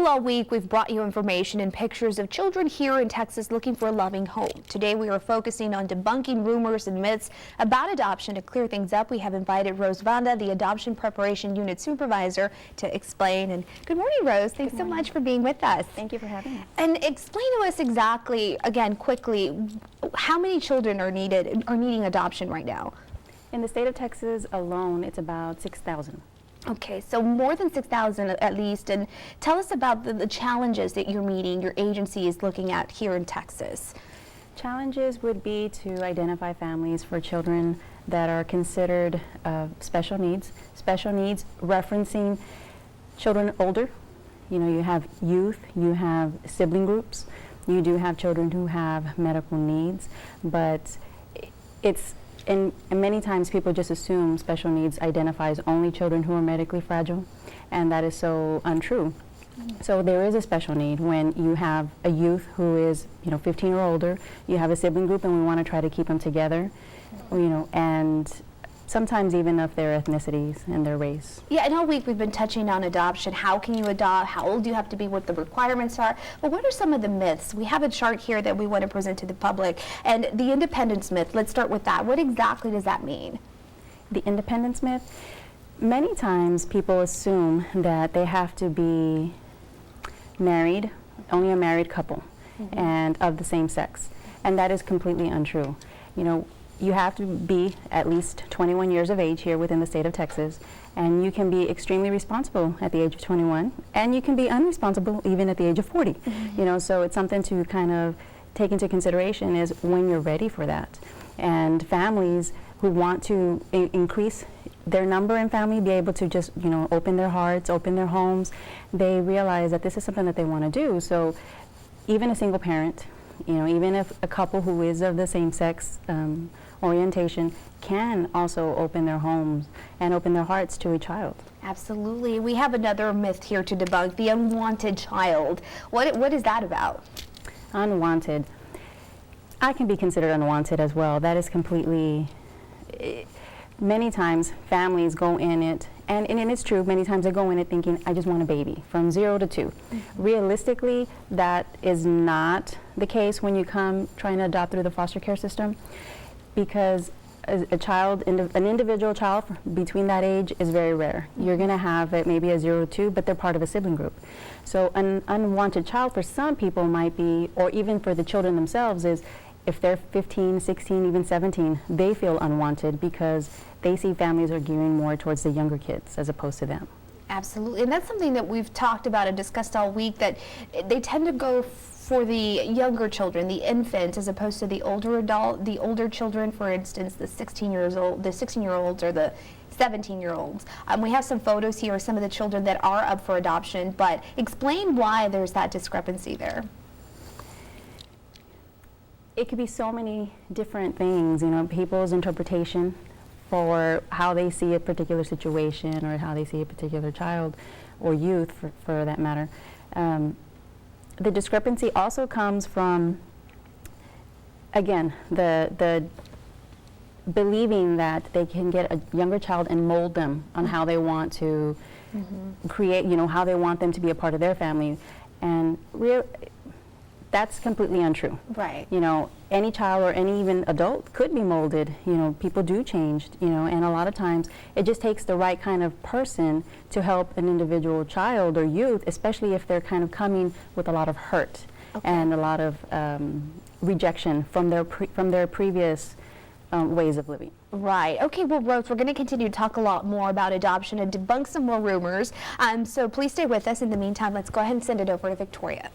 all week, we've brought you information and pictures of children here in Texas looking for a loving home. Today, we are focusing on debunking rumors and myths about adoption. To clear things up, we have invited Rose Vanda, the Adoption Preparation Unit Supervisor, to explain. And good morning, Rose. Thanks so much for being with us. Thank you for having us. And explain to us exactly, again, quickly, how many children are needing adoption right now? In the state of Texas alone, it's about 6,000. Okay, so more than 6,000 at least, and tell us about the challenges that you're meeting, your agency is looking at here in Texas. Challenges would be to identify families for children that are considered special needs referencing children older. You know, you have youth, you have sibling groups, you do have children who have medical needs, but and many times people just assume special needs identifies only children who are medically fragile, and that is so untrue. So there is a special need when you have a youth who is, 15 or older, you have a sibling group and we want to try to keep them together, and sometimes even of their ethnicities and their race. Yeah, and all week we've been touching on adoption. How can you adopt? How old do you have to be? What the requirements are? But what are some of the myths? We have a chart here that we want to present to the public. And the independence myth, let's start with that. What exactly does that mean? The independence myth? Many times people assume that they have to be married, only a married couple, and of the same sex. And that is completely untrue. You have to be at least 21 years of age here within the state of Texas, and you can be extremely responsible at the age of 21, and you can be unresponsible even at the age of 40. So it's something to kind of take into consideration is when you're ready for that. And families who want to increase their number in family, be able to just, open their hearts, open their homes, they realize that this is something that they want to do. So even a single parent, even if a couple who is of the same sex orientation can also open their homes and open their hearts to a child. Absolutely. We have another myth here to debunk, the unwanted child. What is that about? Unwanted. I can be considered unwanted as well. That is completely, many times families go in it, and it's true, many times they go in it thinking, I just want a baby, from 0 to 2. Realistically, that is not the case when you come trying to adopt through the foster care system, because an individual child between that age is very rare. You're going to have it maybe a 0 to 2, but they're part of a sibling group. So an unwanted child for some people might be, or even for the children themselves, is if they're 15, 16, even 17, they feel unwanted because they see families are gearing more towards the younger kids as opposed to them. Absolutely, and that's something that we've talked about and discussed all week, that they tend to go for the younger children, the infants, as opposed to the older children, for instance, the 16-year-olds or the 17-year-olds. We have some photos here of some of the children that are up for adoption, but explain why there's that discrepancy there. It could be so many different things, people's interpretation for how they see a particular situation or how they see a particular child or youth for that matter. The discrepancy also comes from, again, the believing that they can get a younger child and mold them on how they want to create, how they want them to be a part of their family. And that's completely untrue. Right. Any child or any even adult could be molded. People do change, and a lot of times it just takes the right kind of person to help an individual child or youth, especially if they're kind of coming with a lot of hurt and a lot of rejection from their previous ways of living. Right. Okay, well, Rose, we're going to continue to talk a lot more about adoption and debunk some more rumors. So please stay with us. In the meantime, let's go ahead and send it over to Victoria.